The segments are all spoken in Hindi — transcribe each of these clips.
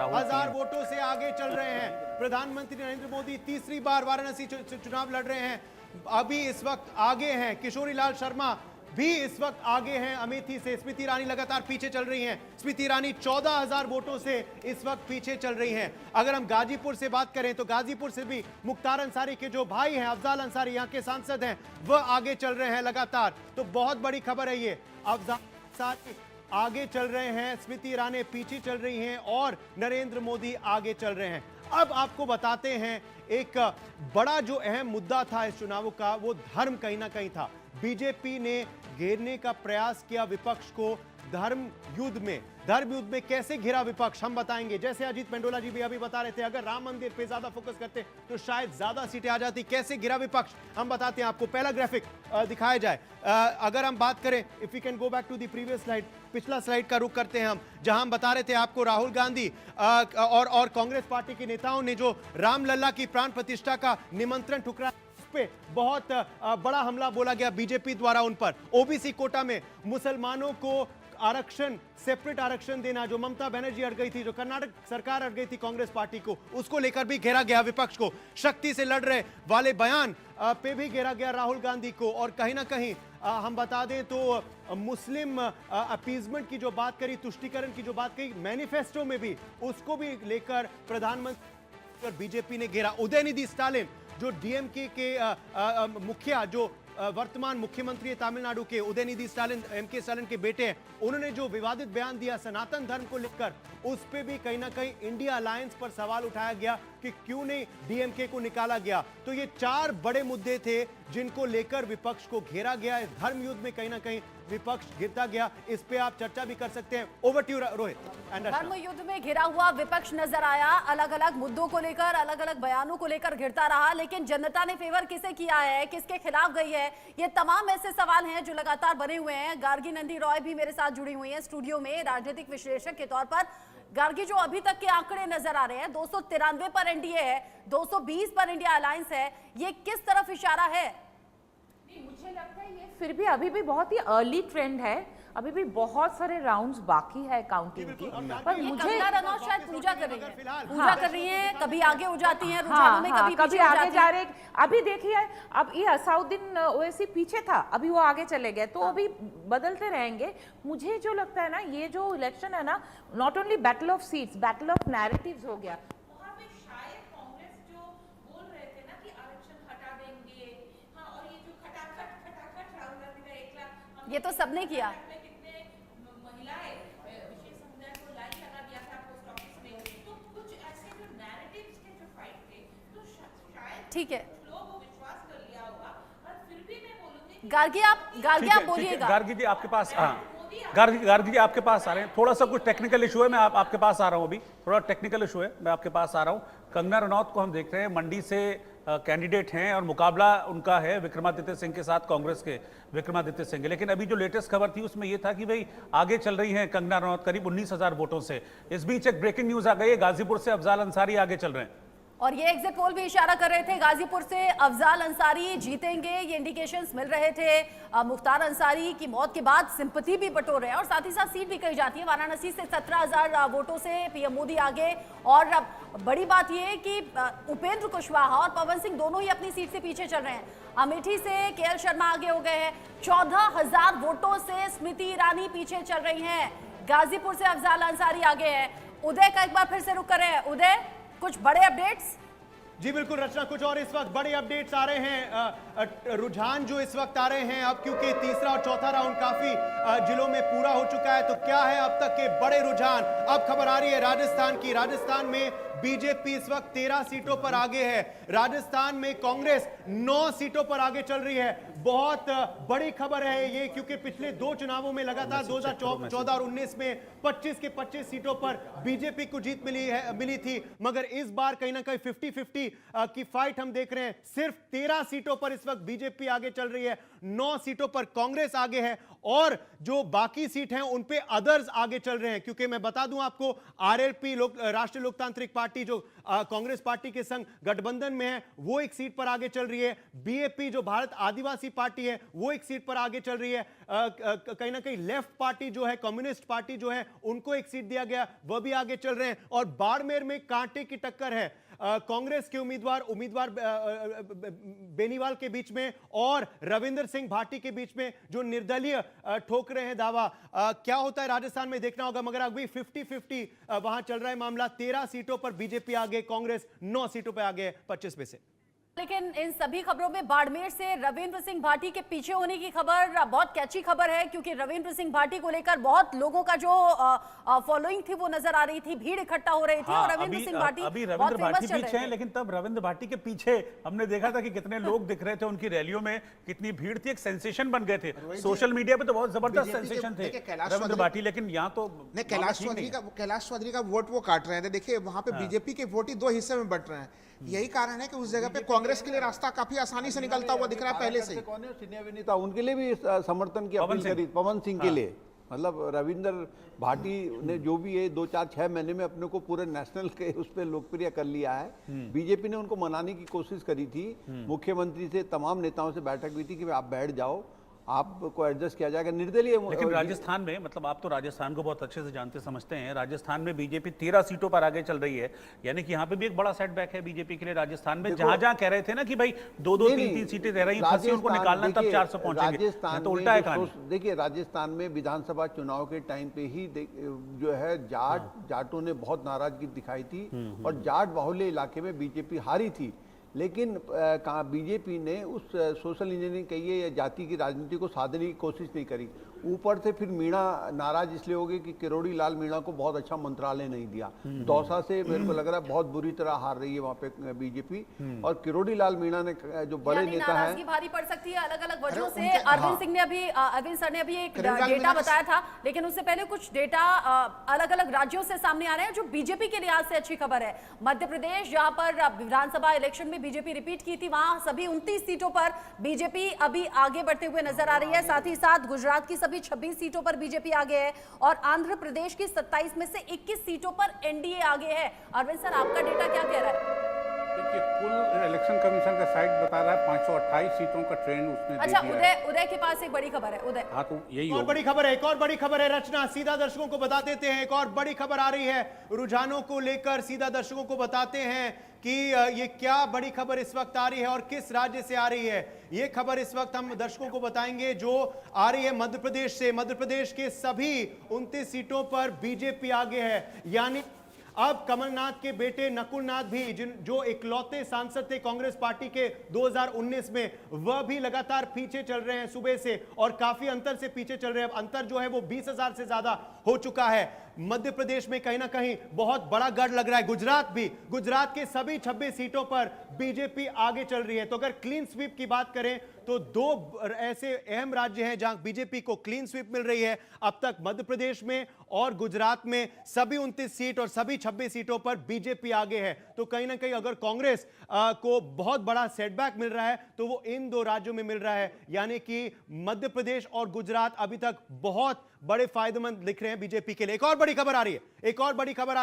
1000 वोटों से आगे चल रहे हैं। प्रधानमंत्री नरेंद्र मोदी तीसरी बार वाराणसी चुनाव लड़ रहे हैं। अभी इस वक्त आगे हैं किशोरी लाल शर्मा भी इस वक्त आगे हैं अमेठी से। स्मृति ईरानी लगातार पीछे चल रही हैं। स्मृति ईरानी 14,000 वोटों से इस वक्त पीछे चल रही हैं। अगर हम गाजीपुर से बात करें तो गाजीपुर से भी मुख्तार अंसारी के जो भाई हैं अफजाल अंसारी, यहाँ के सांसद हैं, वह आगे चल रहे हैं लगातार। तो बहुत बड़ी खबर है ये। अफजाल अंसारी आगे चल रहे हैं, स्मृति ईरानी पीछे चल रही हैं और नरेंद्र मोदी आगे चल रहे हैं। अब आपको बताते हैं एक बड़ा जो अहम मुद्दा था इस चुनाव का, वो धर्म कहीं ना कहीं था। बीजेपी ने घेरने का प्रयास किया विपक्ष को। धर्म युद्ध में कैसे घिरा विपक्ष हम बताएंगे। जैसे अजीत पेंडोला जी भी अभी बता रहे थे, अगर राम मंदिर पे ज्यादा फोकस करते तो शायद ज्यादा सीटें आ जाती। कैसे घिरा विपक्ष हम बताते हैं आपको। पहला ग्राफिक दिखाया जाए। अगर हम बात करें, if you can go back to the previous slide, पिछला स्लाइड का रुख करते हैं हम, जहां हम बता रहे थे आपको राहुल गांधी और कांग्रेस पार्टी के नेताओं ने जो रामलला की प्राण प्रतिष्ठा का निमंत्रण ठुकरा पे बहुत बड़ा हमला बोला गया बीजेपी द्वारा उन पर। ओबीसी कोटा में मुसलमानों को आरक्षण, सेपरेट आरक्षण देना, जो ममता बनर्जी अड़ गई थी, जो कर्नाटक सरकार अड़ गई थी कांग्रेस पार्टी को, उसको लेकर भी घेरा गया विपक्ष को। शक्ति से लड़ रहे वाले बयान पे भी घेरा गया राहुल गांधी को। और कहीं ना कहीं हम बता दें तो मुस्लिम अपीजमेंट की जो बात करी, तुष्टीकरण की जो बात कही मैनिफेस्टो में भी, उसको भी लेकर प्रधानमंत्री और बीजेपी ने घेरा। उदयनिधि स्टालिन जो डीएमके के मुखिया, जो वर्तमान मुख्यमंत्री है तमिलनाडु के, उदयनिधि स्टालिन एमके स्टालिन के बेटे हैं, उन्होंने जो विवादित बयान दिया सनातन धर्म को लेकर, उस पे भी कहीं ना कहीं इंडिया अलायंस पर सवाल उठाया गया कि क्यों नहीं डीएमके को निकाला गया। तो ये 4 बड़े मुद्दे थे जिनको लेकर विपक्ष को घेरा गया। इस धर्म युद्ध में कहीं ना कहीं विपक्ष गिरता गया। इस पे आप चर्चा भी कर सकते हैं। Over to Rohit. धर्म युद्ध में घिरा हुआ विपक्ष नजर आया, अलग अलग मुद्दों को लेकर, अलग अलग बयानों को लेकर घिरता रहा। लेकिन जनता ने फेवर किसे किया है, किसके खिलाफ गई है, ये तमाम ऐसे सवाल हैं जो लगातार बने हुए हैं। गार्गी नंदी रॉय भी मेरे साथ जुड़ी हुई हैं स्टूडियो में, राजनीतिक विश्लेषक के तौर पर। गार्गी, जो अभी तक के आंकड़े नजर आ रहे हैं, 293 पर एनडीए है, 220 पर इंडिया अलायंस है, ये किस तरफ इशारा है? मुझे लगता है ये फिर भी अभी भी बहुत ही अर्ली ट्रेंड है। अभी भी बहुत सारे राउंड्स बाकी है काउंटिंग की। पर मुझे शायद पूजा कर रही है, कभी आगे हो जाती हैं रुझानों में, कभी आगे जा रहे। अभी देखिए, अब ये असाउद्दीन ओवैसी पीछे था, अभी वो आगे चले गए, तो अभी बदलते रहेंगे। मुझे जो लगता है ना, ये जो इलेक्शन है ना, not only battle of seats, battle of narratives हो गया। ये तो सबने किया। ठीक है, गार्गी आप बोलिएगा। गार्गी जी आपके पास, गार्गी जी आपके पास आ रहे हैं। थोड़ा सा कुछ टेक्निकल इशू है, मैं आपके पास आ रहा हूं। अभी थोड़ा टेक्निकल इशू है, मैं आपके पास आ रहा हूं। कंगना रनौत को हम देख रहे हैं, मंडी से कैंडिडेट हैं और मुकाबला उनका है विक्रमादित्य सिंह के साथ, कांग्रेस के विक्रमादित्य सिंह। लेकिन अभी जो लेटेस्ट खबर थी उसमें यह था कि भाई आगे चल रही हैं कंगना रनौत करीब 19,000 वोटों से। इस बीच एक ब्रेकिंग न्यूज आ गई है, गाजीपुर से अफजाल अंसारी आगे चल रहे हैं और ये एग्जिट पोल भी इशारा कर रहे थे गाजीपुर से अफजाल अंसारी जीतेंगे, ये इंडिकेशंस मिल रहे थे। मुख्तार अंसारी की मौत के बाद सिंपैथी भी बटोर रहे हैं और साथ ही साथ सीट भी कही जाती है। वाराणसी से 17,000 वोटों से पीएम मोदी आगे। और बड़ी बात यह है कि उपेंद्र कुशवाहा और पवन सिंह दोनों ही अपनी सीट से पीछे चल रहे हैं। अमेठी से केएल शर्मा आगे हो गए हैं। 14,000 वोटों से स्मृति ईरानी पीछे चल रही हैं। गाजीपुर से अफजाल अंसारी आगे है। उदय का एक बार फिर से रुक कर रहे हैं। उदय, कुछ बड़े अपडेट्स? जी बिल्कुल रचना, कुछ और इस वक्त बड़े अपडेट्स आ रहे हैं। रुझान जो इस वक्त आ रहे हैं अब, क्योंकि तीसरा और चौथा राउंड काफी जिलों में पूरा हो चुका है, तो क्या है अब तक के बड़े रुझान? अब खबर आ रही है राजस्थान की। राजस्थान में बीजेपी इस वक्त 13 सीटों पर आगे है। राजस्थान में कांग्रेस 9 सीटों पर आगे चल रही है। बहुत बड़ी खबर है ये, क्योंकि पिछले 2 चुनावों में लगातार 2014 और 19 में 25 के 25 सीटों पर बीजेपी को जीत मिली थी, मगर इस बार कहीं ना कहीं 50-50 की फाइट हम देख रहे हैं। सिर्फ 13 सीटों पर इस वक्त बीजेपी आगे चल रही है, 9 सीटों पर कांग्रेस आगे है और जो बाकी सीट हैं उन पे अदर्स आगे चल रहे हैं। क्योंकि मैं बता दूं आपको, आरएलपी राष्ट्रीय लोकतांत्रिक पार्टी जो कांग्रेस पार्टी के संग गठबंधन में है, वो एक सीट पर आगे चल रही है। बीएपी जो भारत आदिवासी पार्टी है, वो एक सीट पर आगे चल रही है। कहीं ना कहीं लेफ्ट पार्टी जो है, कम्युनिस्ट पार्टी जो है, उनको एक सीट दिया गया, वह भी आगे चल रहे हैं। और बाड़मेर में कांटे की टक्कर है कांग्रेस के उम्मीदवार बेनीवाल के बीच में और रविंद्र सिंह भाटी के बीच में, जो निर्दलीय ठोक रहे हैं दावा। क्या होता है राजस्थान में देखना होगा, मगर अभी 50-50 वहां चल रहा है मामला। 13 सीटों पर बीजेपी आगे, कांग्रेस 9 सीटों पर आगे है 25 में से। लेकिन इन सभी खबरों में बाड़मेर से रविंद्र सिंह भाटी के पीछे होने की खबर बहुत कैची खबर है, क्योंकि रविंद्र सिंह भाटी को लेकर बहुत लोगों का जो फॉलोइंग थी वो नजर आ रही थी, भीड़ इकट्ठा हो रही थी। और रविंद्र सिंह भाटी अभी रविंद्र भाटी पीछे हैं, लेकिन तब रविंद्र भाटी के पीछे हमने देखा था कि कितने लोग दिख रहे थे उनकी रैलियों में, कितनी भीड़ थी, एक सेंसेशन बन गए थे सोशल मीडिया पे, तो बहुत जबरदस्त सेंसेशन थे रविंद्र भाटी। लेकिन यहाँ तो कैलाश चौधरी का वोट वो काट रहे थे। देखिए वहां पे बीजेपी के वोट ही 2 हिस्से में बट रहे हैं। यही कारण है कि उस जगह पे कांग्रेस के लिए रास्ता काफी आसानी से निकलता हुआ दिख रहा है पहले से। कौन है सीनियर विनीता, उनके लिए भी समर्थन की अपील करी, पवन सिंह के लिए। मतलब रविंद्र भाटी ने जो भी है 2-4-6 महीने में अपने को पूरे नेशनल के उस पर लोकप्रिय कर लिया है। बीजेपी ने उनको मनाने की कोशिश करी थी, मुख्यमंत्री से तमाम नेताओं से बैठक हुई थी कि आप बैठ जाओ, आपको एडजस्ट किया जाएगा, निर्दलीय। लेकिन राजस्थान में, मतलब आप तो राजस्थान को बहुत अच्छे से जानते समझते हैं, राजस्थान में बीजेपी 13 सीटों पर आगे चल रही है, यानी कि यहाँ पे भी एक बड़ा सेटबैक है बीजेपी के लिए राजस्थान में। जहां जहां कह रहे थे ना कि भाई 2-2, 3-3 सीटें रह रही हैं, उनको निकालना, तब 400 पहुंचेंगे, तो उल्टा है कहानी। देखिए राजस्थान में विधानसभा चुनाव के टाइम पे ही जो है जाटों ने बहुत नाराजगी दिखाई थी और जाट बाहुल्य इलाके में बीजेपी हारी थी। लेकिन बीजेपी ने उस सोशल इंजीनियरिंग कहिए या जाति की राजनीति को साधने की कोशिश नहीं करी। ऊपर से फिर मीणा नाराज इसलिए हो गई कि किरोड़ी लाल मीणा को बहुत अच्छा मंत्रालय नहीं दिया। दौसा से मेरे को लग रहा है बहुत बुरी तरह हार रही है वहाँ पे बीजेपी। और किरोड़ी लाल मीणा ने जो बड़े नेता हैं, भारी पड़ सकती है अलग अलग वजहों से। अरविंद सर ने अभी एक डेटा बताया था, लेकिन उससे पहले कुछ डेटा अलग अलग राज्यों से सामने आ रहे हैं जो बीजेपी के लिहाज से अच्छी खबर है। मध्य प्रदेश, जहां पर विधानसभा इलेक्शन में बीजेपी रिपीट की थी, वहां सभी 29 सीटों पर बीजेपी अभी आगे बढ़ते हुए नजर आ रही है। साथ ही साथ गुजरात की 26 सीटों पर बीजेपी आगे है और आंध्र प्रदेश की 27 में से 21 सीटों पर एनडीए आगे है। अरविंद सर, आपका डेटा क्या कह रहा है? देखिए कुल इलेक्शन कमीशन का साइट बता रहा है 528 सीटों का ट्रेंड उसने अच्छा, दे दिया है। उदय के पास एक बड़ी खबर है। उदय, हाँ तो यही और बड़ी खबर है, एक और बड़ी खबर है रचना, सीधा दर्शकों को बता देते हैं। एक और बड़ी खबर आ रही है रुझानों को लेकर, सीधा दर्शकों को बताते हैं कि ये क्या बड़ी खबर इस वक्त आ रही है और किस राज्य से आ रही है। ये खबर इस वक्त हम दर्शकों को बताएंगे जो आ रही है मध्य प्रदेश से। मध्य प्रदेश के सभी 29 सीटों पर बीजेपी आगे है, यानी अब कमलनाथ के बेटे नकुलनाथ भी, जो इकलौते सांसद थे कांग्रेस पार्टी के 2019 में, वह भी लगातार पीछे चल रहे हैं सुबह से और काफी अंतर से पीछे चल रहे हैं। अंतर जो है वो 20,000 से ज्यादा हो चुका है। मध्य प्रदेश में कहीं ना कहीं बहुत बड़ा गढ़ लग रहा है। गुजरात के सभी 26 सीटों पर बीजेपी आगे चल रही है। तो अगर क्लीन स्वीप की बात करें तो 2 ऐसे अहम राज्य हैं जहां बीजेपी को क्लीन स्वीप मिल रही है अब तक, मध्य प्रदेश में और गुजरात में। सभी 29 सीट और सभी 26 सीटों पर बीजेपी आगे है। तो कहीं ना कहीं अगर कांग्रेस को बहुत बड़ा सेटबैक मिल रहा है तो वो इन 2 राज्यों में मिल रहा है, यानी कि मध्य प्रदेश और गुजरात अभी तक बहुत बड़े फायदेमंद दिख रहे हैं बीजेपी के लिए। एक और बड़ी खबर आ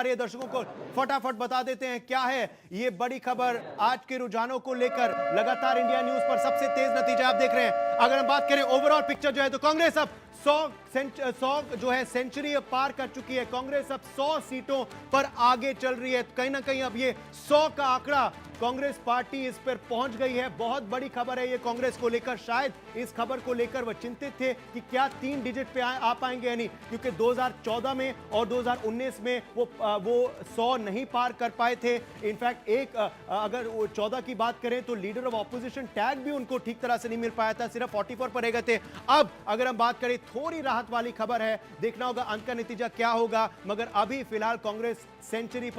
रही है, दर्शकों को फटाफट बता देते हैं क्या है ये बड़ी खबर। आज के रुझानों को लेकर लगातार इंडिया न्यूज पर सबसे तेज नतीजा आप देख रहे हैं। अगर हम बात करें ओवरऑल पिक्चर जो है, तो कांग्रेस अब 100 जो है सेंचुरी पार कर चुकी है। कांग्रेस अब 100 सीटों पर आगे चल रही है। कहीं ना कहीं अब ये 100 का आंकड़ा कांग्रेस पार्टी इस पर पहुंच गई है। बहुत बड़ी खबर है ये कांग्रेस को लेकर। शायद इस खबर को लेकर वह चिंतित थे कि क्या 3 डिजिट पे आ पाएंगे या नहीं, क्योंकि 2014 में और 2019 में वो 100 नहीं पार कर पाए थे। इनफैक्ट अगर 14 की बात करें तो लीडर ऑफ ऑपोजिशन टैग भी उनको ठीक तरह से नहीं मिल पाया था, सिर्फ 44 पर रह गए थे। अब अगर हम बात करें, थोड़ी राहत वाली खबर है, देखना होगा अंत का नतीजा क्या होगा, मगर अभी फिलहाल कांग्रेस सेंचुरी पर